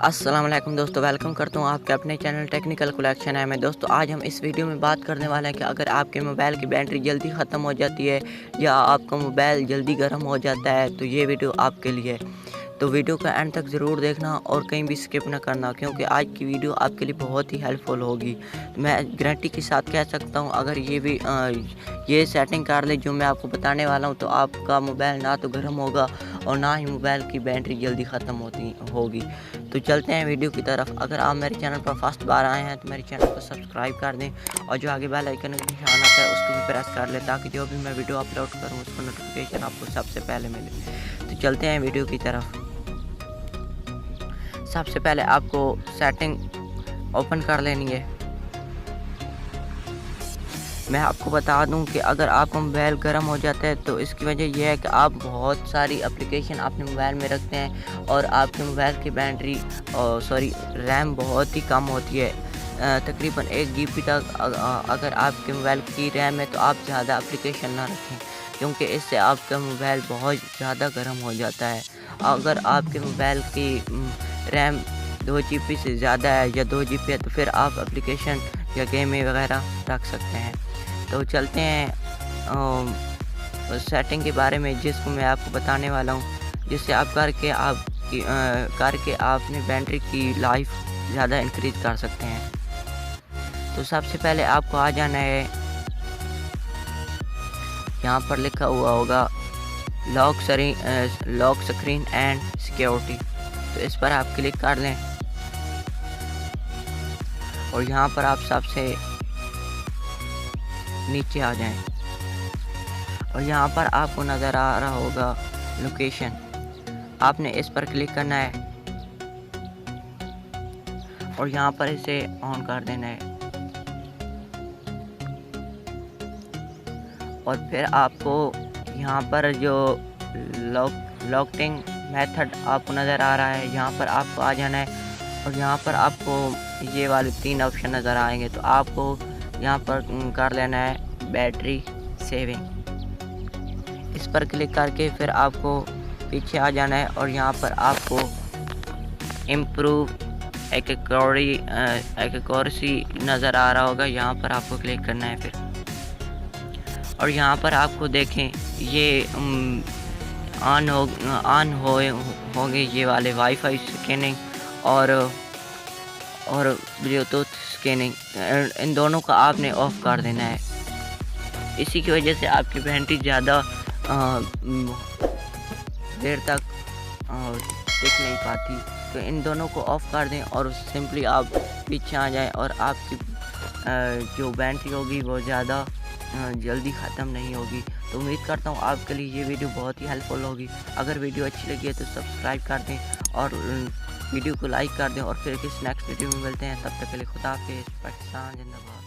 अस्सलाम वालेकुम दोस्तों, वेलकम करता हूँ आपके अपने चैनल टेक्निकल कलेक्शन है में। दोस्तों आज हम इस वीडियो में बात करने वाले हैं कि अगर आपके मोबाइल की बैटरी जल्दी ख़त्म हो जाती है या आपका मोबाइल जल्दी गर्म हो जाता है तो ये वीडियो आपके लिए है। तो वीडियो का एंड तक ज़रूर देखना और कहीं भी स्किप ना करना, क्योंकि आज की वीडियो आपके लिए बहुत ही हेल्पफुल होगी। मैं गारंटी के साथ कह सकता हूँ, अगर ये सेटिंग कर ले जो मैं आपको बताने वाला हूँ तो आपका मोबाइल ना तो गर्म होगा और ना ही मोबाइल की बैटरी जल्दी ख़त्म होगी। तो चलते हैं वीडियो की तरफ। अगर आप मेरे चैनल पर फर्स्ट बार आए हैं तो मेरे चैनल को सब्सक्राइब कर दें और जो आगे बेल आइकन का निशान आता है उसको भी प्रेस कर लें, ताकि जो भी मैं वीडियो अपलोड करूँ उसका नोटिफिकेशन आपको सबसे पहले मिले। तो चलते हैं वीडियो की तरफ। सबसे पहले आपको सेटिंग ओपन कर लेनी है। मैं आपको बता दूं कि अगर आपका मोबाइल गर्म हो जाता है तो इसकी वजह यह है कि आप बहुत सारी एप्लीकेशन अपने मोबाइल में रखते हैं और आपके मोबाइल की बैटरी रैम बहुत ही कम होती है। तकरीबन 1 GB तक अगर आपके मोबाइल की रैम है तो आप ज़्यादा एप्लीकेशन ना रखें, क्योंकि इससे आपका मोबाइल बहुत ज़्यादा गर्म हो जाता है। अगर आपके मोबाइल की रैम 2 GB से ज़्यादा है या 2 GB है तो फिर आप एप्लीकेशन या गेम वगैरह रख सकते हैं। तो चलते हैं सेटिंग के बारे में, जिसको मैं आपको बताने वाला हूँ, जिससे आप करके अपनी बैटरी की लाइफ ज़्यादा इंक्रीज कर सकते हैं। तो सबसे पहले आपको आ जाना है, यहाँ पर लिखा हुआ होगा लॉक स्क्रीन एंड सिक्योरिटी। तो इस पर आप क्लिक कर लें और यहाँ पर आप सबसे नीचे आ जाएं और यहाँ पर आपको नज़र आ रहा होगा लोकेशन। आपने इस पर क्लिक करना है और यहाँ पर इसे ऑन कर देना है और फिर आपको यहाँ पर जो लॉकिंग मेथड आपको नज़र आ रहा है, यहाँ पर आपको आ जाना है और यहाँ पर आपको ये वाले 3 ऑप्शन नज़र आएंगे। तो आपको यहाँ पर कर लेना है बैटरी सेविंग। इस पर क्लिक करके फिर आपको पीछे आ जाना है और यहाँ पर आपको इम्प्रूव एक्यूरेसी नज़र आ रहा होगा, यहाँ पर आपको क्लिक करना है फिर। और यहाँ पर आपको देखें ये ऑन होंगे ये वाले वाईफाई स्कैनिंग और ब्लूटूथ स्कैनिंग, इन दोनों का आपने ऑफ कर देना है। इसी की वजह से आपकी बैटरी ज़्यादा देर तक टिक नहीं पाती। तो इन दोनों को ऑफ कर दें और सिंपली आप पीछे आ जाएं और आपकी जो बैटरी होगी वो ज़्यादा जल्दी ख़त्म नहीं होगी। तो उम्मीद करता हूँ आपके लिए ये वीडियो बहुत ही हेल्पफुल होगी। अगर वीडियो अच्छी लगी है तो सब्सक्राइब कर दें और वीडियो को लाइक कर दें और फिर किसी नेक्स्ट वीडियो में मिलते हैं। तब तक के लिए खुदा हाफिज़। पाकिस्तान जिंदाबाद।